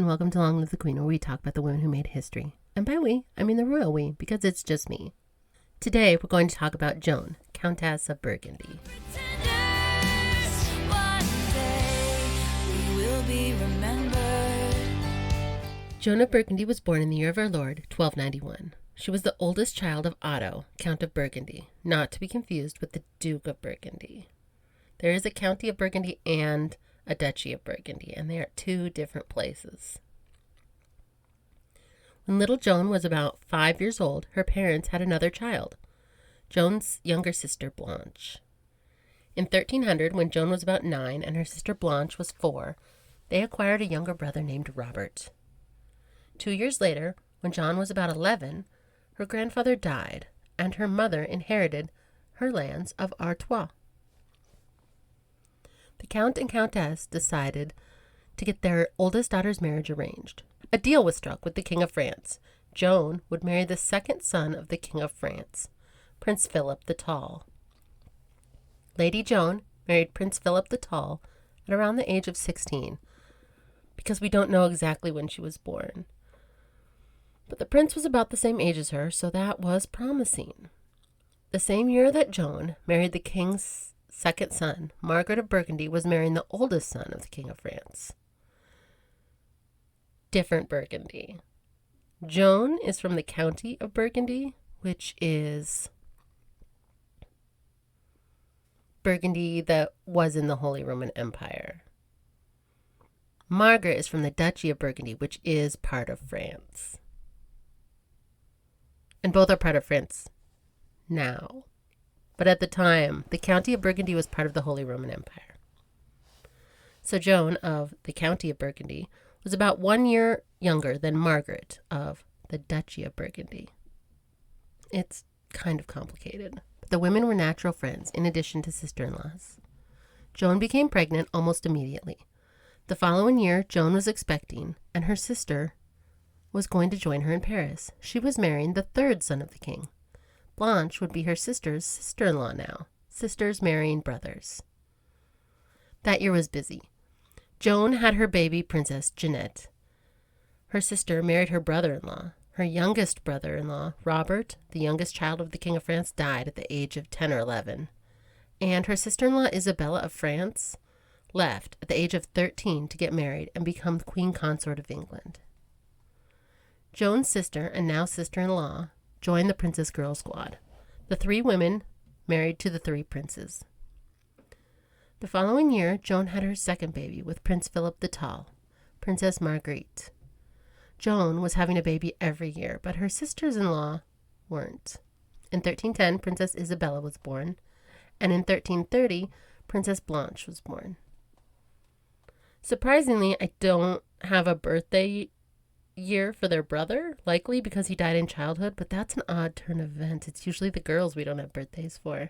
welcome to Long Live the Queen, where we talk about the women who made history. And by we, I mean the royal we, because it's just me. Today, we're going to talk about Joan, Countess of Burgundy. Joan of Burgundy was born in the year of our Lord, 1291. She was the oldest child of Otto, Count of Burgundy, not to be confused with the Duke of Burgundy. There is a County of Burgundy and a Duchy of Burgundy, and they are two different places. When little Joan was about 5 years old, her parents had another child, Joan's younger sister Blanche. In 1300, when Joan was about 9 and her sister Blanche was 4, they acquired a younger brother named Robert. 2 years later, when Joan was about 11, her grandfather died, and her mother inherited her lands of Artois. The Count and Countess decided to get their oldest daughter's marriage arranged. A deal was struck with the King of France. Joan would marry the second son of the King of France, Prince Philip the Tall. Lady Joan married Prince Philip the Tall at around the age of 16, because we don't know exactly when she was born. But the prince was about the same age as her, so that was promising. The same year that Joan married the king's second son, Margaret of Burgundy was marrying the oldest son of the King of France. Different Burgundy. Joan is from the County of Burgundy, which is Burgundy that was in the Holy Roman Empire. Margaret is from the Duchy of Burgundy, which is part of France. And both are part of France now. But at the time, the County of Burgundy was part of the Holy Roman Empire. So Joan of the County of Burgundy was about 1 year younger than Margaret of the Duchy of Burgundy. It's kind of complicated. But the women were natural friends, in addition to sister-in-laws. Joan became pregnant almost immediately. The following year, Joan was expecting, and her sister was going to join her in Paris. She was marrying the third son of the king. Blanche would be her sister's sister-in-law now. Sisters marrying brothers. That year was busy. Joan had her baby, Princess Jeanette. Her sister married her brother-in-law. Her youngest brother-in-law, Robert, the youngest child of the King of France, died at the age of 10 or 11. And her sister-in-law, Isabella of France, left at the age of 13 to get married and become Queen Consort of England. Joan's sister, and now sister-in-law, joined the Princess Girl Squad. The 3 women married to the 3 princes. The following year, Joan had her second baby with Prince Philip the Tall, Princess Marguerite. Joan was having a baby every year, but her sisters-in-law weren't. In 1310, Princess Isabella was born, and in 1330, Princess Blanche was born. Surprisingly, I don't have a birthday year for their brother, likely because he died in childhood, but that's an odd turn of events. It's usually the girls we don't have birthdays for.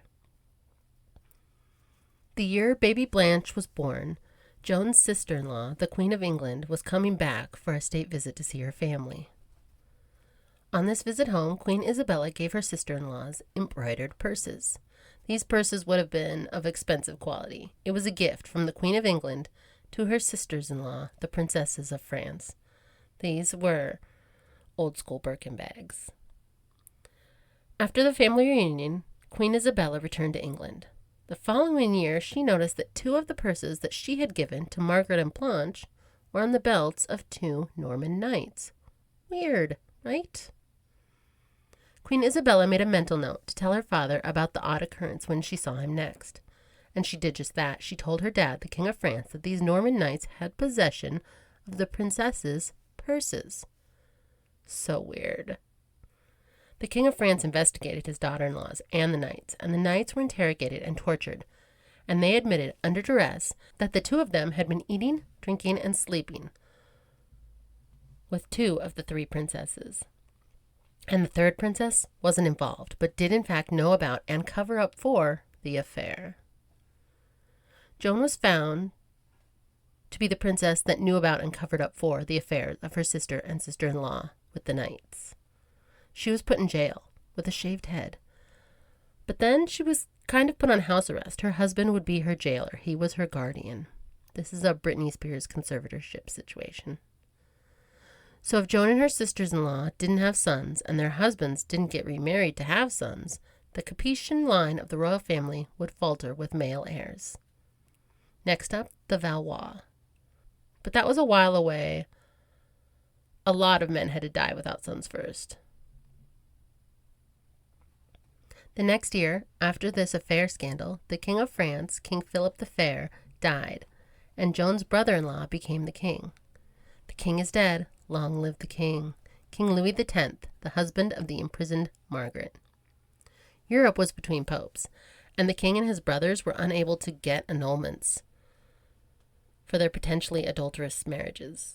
The year baby Blanche was born, Joan's sister-in-law, the Queen of England, was coming back for a state visit to see her family. On this visit home, Queen Isabella gave her sister-in-laws embroidered purses. These purses would have been of expensive quality. It was a gift from the Queen of England to her sisters-in-law, the princesses of France. These were old-school Birkin bags. After the family reunion, Queen Isabella returned to England. The following year, she noticed that 2 of the purses that she had given to Margaret and Blanche were on the belts of 2 Norman knights. Weird, right? Queen Isabella made a mental note to tell her father about the odd occurrence when she saw him next. And she did just that. She told her dad, the King of France, that these Norman knights had possession of the princess's purses. So weird. The King of France investigated his daughter-in-laws and the knights were interrogated and tortured, and they admitted under duress that the 2 of them had been eating, drinking, and sleeping with 2 of the 3 princesses. And the 3rd princess wasn't involved, but did in fact know about and cover up for the affair. Joan was found to be the princess that knew about and covered up for the affair of her sister and sister-in-law with the knights. She was put in jail with a shaved head. But then she was kind of put on house arrest. Her husband would be her jailer. He was her guardian. This is a Britney Spears conservatorship situation. So if Joan and her sisters-in-law didn't have sons and their husbands didn't get remarried to have sons, the Capetian line of the royal family would falter with male heirs. Next up, the Valois. But that was a while away. A lot of men had to die without sons first. The next year, after this affair scandal, the King of France, King Philip the Fair, died, and Joan's brother-in-law became the king. The king is dead. Long live the king. King Louis X, the husband of the imprisoned Margaret. Europe was between popes, and the king and his brothers were unable to get annulments for their potentially adulterous marriages.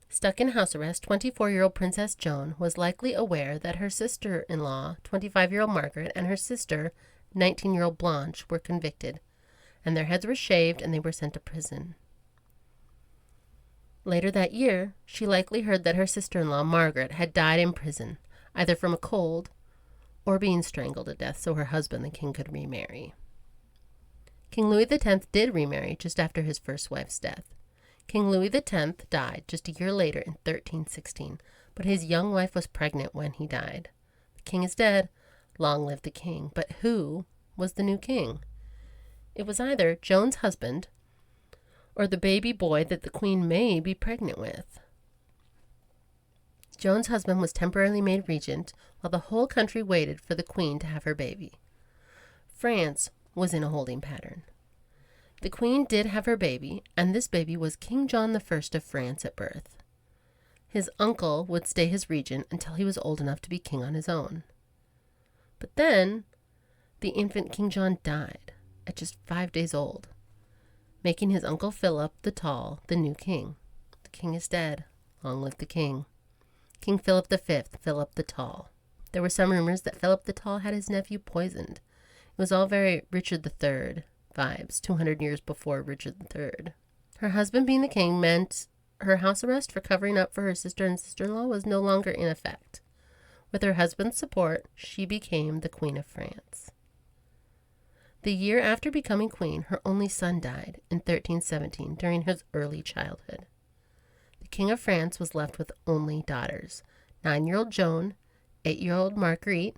Stuck in house arrest, 24-year-old Princess Joan was likely aware that her sister-in-law, 25-year-old Margaret, and her sister, 19-year-old Blanche, were convicted, and their heads were shaved and they were sent to prison. Later that year, she likely heard that her sister-in-law, Margaret, had died in prison, either from a cold or being strangled to death so her husband, the king, could remarry. King Louis X did remarry just after his first wife's death. King Louis X died just a year later in 1316, but his young wife was pregnant when he died. The king is dead. Long live the king. But who was the new king? It was either Joan's husband or the baby boy that the queen may be pregnant with. Joan's husband was temporarily made regent while the whole country waited for the queen to have her baby. France was in a holding pattern. The queen did have her baby, and this baby was King John I of France at birth. His uncle would stay his regent until he was old enough to be king on his own. But then, the infant King John died at just 5 days old, making his uncle Philip the Tall the new king. The king is dead. Long live the king. King Philip V, Philip the Tall. There were some rumors that Philip the Tall had his nephew poisoned. It was all very Richard III vibes, 200 years before Richard III. Her husband being the king meant her house arrest for covering up for her sister and sister-in-law was no longer in effect. With her husband's support, she became the Queen of France. The year after becoming queen, her only son died in 1317 during his early childhood. The King of France was left with only daughters, 9-year-old Joan, 8-year-old Marguerite,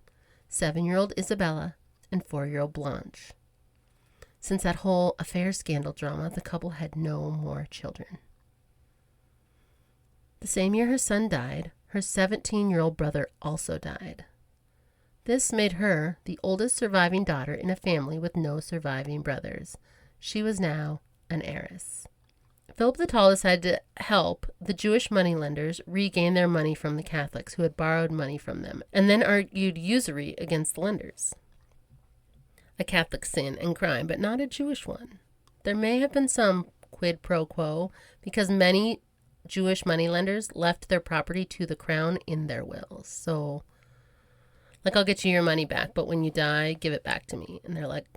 7-year-old Isabella, and 4-year-old Blanche. Since that whole affair scandal drama, the couple had no more children. The same year her son died, her 17-year-old brother also died. This made her the oldest surviving daughter in a family with no surviving brothers. She was now an heiress. Philip the Tall decided to help the Jewish moneylenders regain their money from the Catholics who had borrowed money from them, and then argued usury against the lenders. A Catholic sin and crime, but not a Jewish one. There may have been some quid pro quo because many Jewish moneylenders left their property to the crown in their wills. So, like, I'll get you your money back, but when you die, give it back to me. And they're like,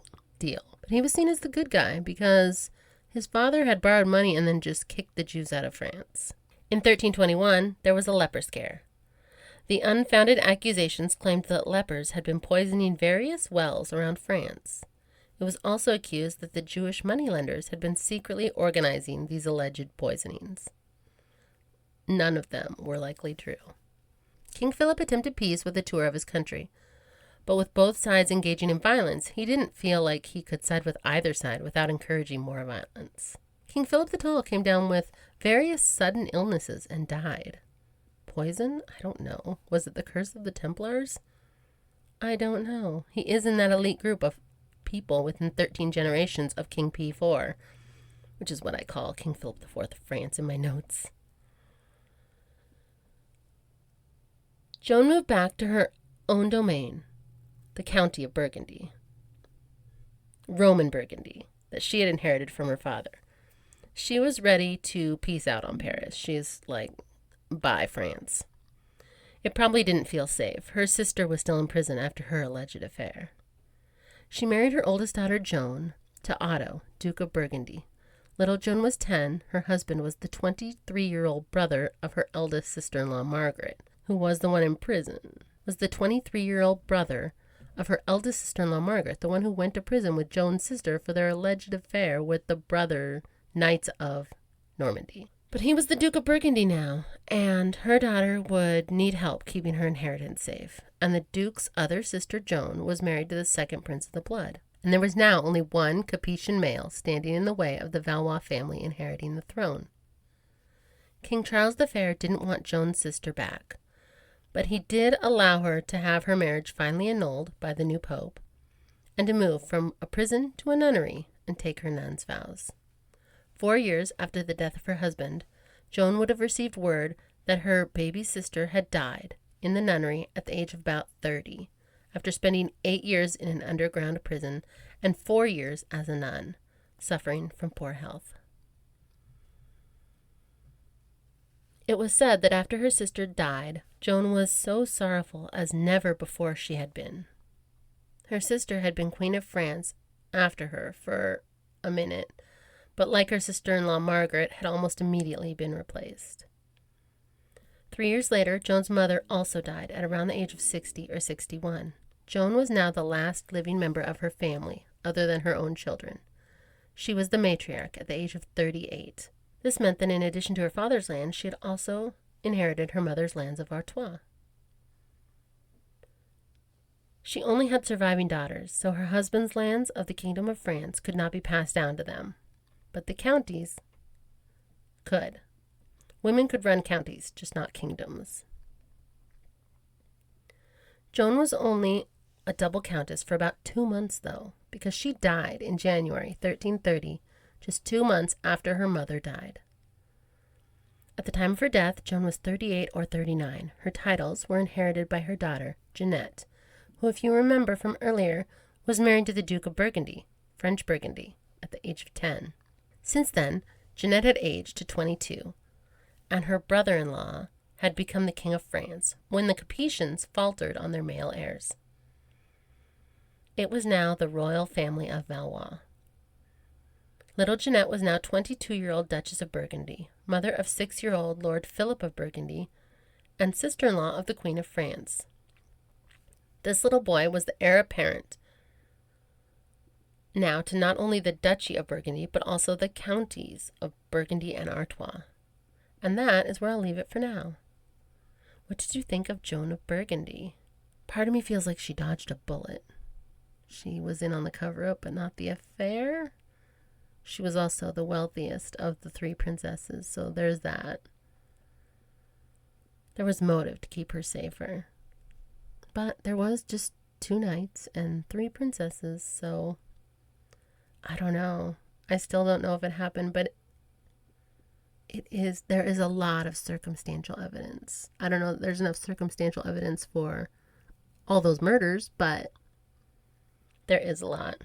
deal. But he was seen as the good guy because his father had borrowed money and then just kicked the Jews out of France. In 1321, there was a leper scare. The unfounded accusations claimed that lepers had been poisoning various wells around France. It was also accused that the Jewish moneylenders had been secretly organizing these alleged poisonings. None of them were likely true. King Philip attempted peace with a tour of his country, but with both sides engaging in violence, he didn't feel like he could side with either side without encouraging more violence. King Philip the Tall came down with various sudden illnesses and died. Poison? I don't know. Was it the curse of the Templars? I don't know. He is in that elite group of people within 13 generations of King P4, which is what I call King Philip IV of France in my notes. Joan moved back to her own domain, the county of Burgundy, Roman Burgundy, that she had inherited from her father. She was ready to peace out on Paris. She's like, bye, France. It probably didn't feel safe. Her sister was still in prison after her alleged affair. She married her oldest daughter, Joan, to Otto, Duke of Burgundy. Little Joan was 10. Her husband was the 23-year-old brother of her eldest sister-in-law, Margaret, who was the one in prison. Was the 23-year-old brother of her eldest sister-in-law, Margaret, the one who went to prison with Joan's sister for their alleged affair with the brother Knights of Normandy. But he was the Duke of Burgundy now, and her daughter would need help keeping her inheritance safe. And the Duke's other sister, Joan, was married to the second prince of the blood. And there was now only one Capetian male standing in the way of the Valois family inheriting the throne. King Charles the Fair didn't want Joan's sister back, but he did allow her to have her marriage finally annulled by the new pope, and to move from a prison to a nunnery and take her nun's vows. 4 years after the death of her husband, Joan would have received word that her baby sister had died in the nunnery at the age of about 30, after spending 8 years in an underground prison and 4 years as a nun, suffering from poor health. It was said that after her sister died, Joan was so sorrowful as never before she had been. Her sister had been Queen of France after her for a minute, but like her sister-in-law Margaret, had almost immediately been replaced. 3 years later, Joan's mother also died at around the age of 60 or 61. Joan was now the last living member of her family, other than her own children. She was the matriarch at the age of 38. This meant that in addition to her father's land, she had also inherited her mother's lands of Artois. She only had surviving daughters, so her husband's lands of the Kingdom of France could not be passed down to them. But the counties could. Women could run counties, just not kingdoms. Joan was only a double countess for about 2 months, though, because she died in January 1330, just 2 months after her mother died. At the time of her death, Joan was 38 or 39. Her titles were inherited by her daughter, Jeanette, who, if you remember from earlier, was married to the Duke of Burgundy, French Burgundy, at the age of 10. Since then, Jeanette had aged to 22, and her brother-in-law had become the King of France when the Capetians faltered on their male heirs. It was now the royal family of Valois. Little Jeanette was now 22-year-old Duchess of Burgundy, mother of 6-year-old Lord Philip of Burgundy, and sister-in-law of the Queen of France. This little boy was the heir apparent now to not only the Duchy of Burgundy, but also the counties of Burgundy and Artois. And that is where I'll leave it for now. What did you think of Joan of Burgundy? Part of me feels like she dodged a bullet. She was in on the cover-up, but not the affair. She was also the wealthiest of the 3 princesses, so there's that. There was motive to keep her safer. But there was just 2 knights and 3 princesses, so I don't know. I still don't know if it happened, but there is a lot of circumstantial evidence. I don't know that there's enough circumstantial evidence for all those murders, but there is a lot.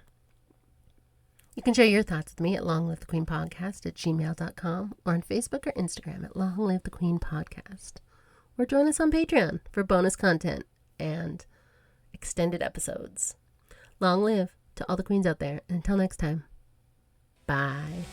You can share your thoughts with me at longlivethequeenpodcast@gmail.com or on Facebook or Instagram at Long Live the Queen Podcast. Or join us on Patreon for bonus content and extended episodes. Long live to all the queens out there. And until next time, bye.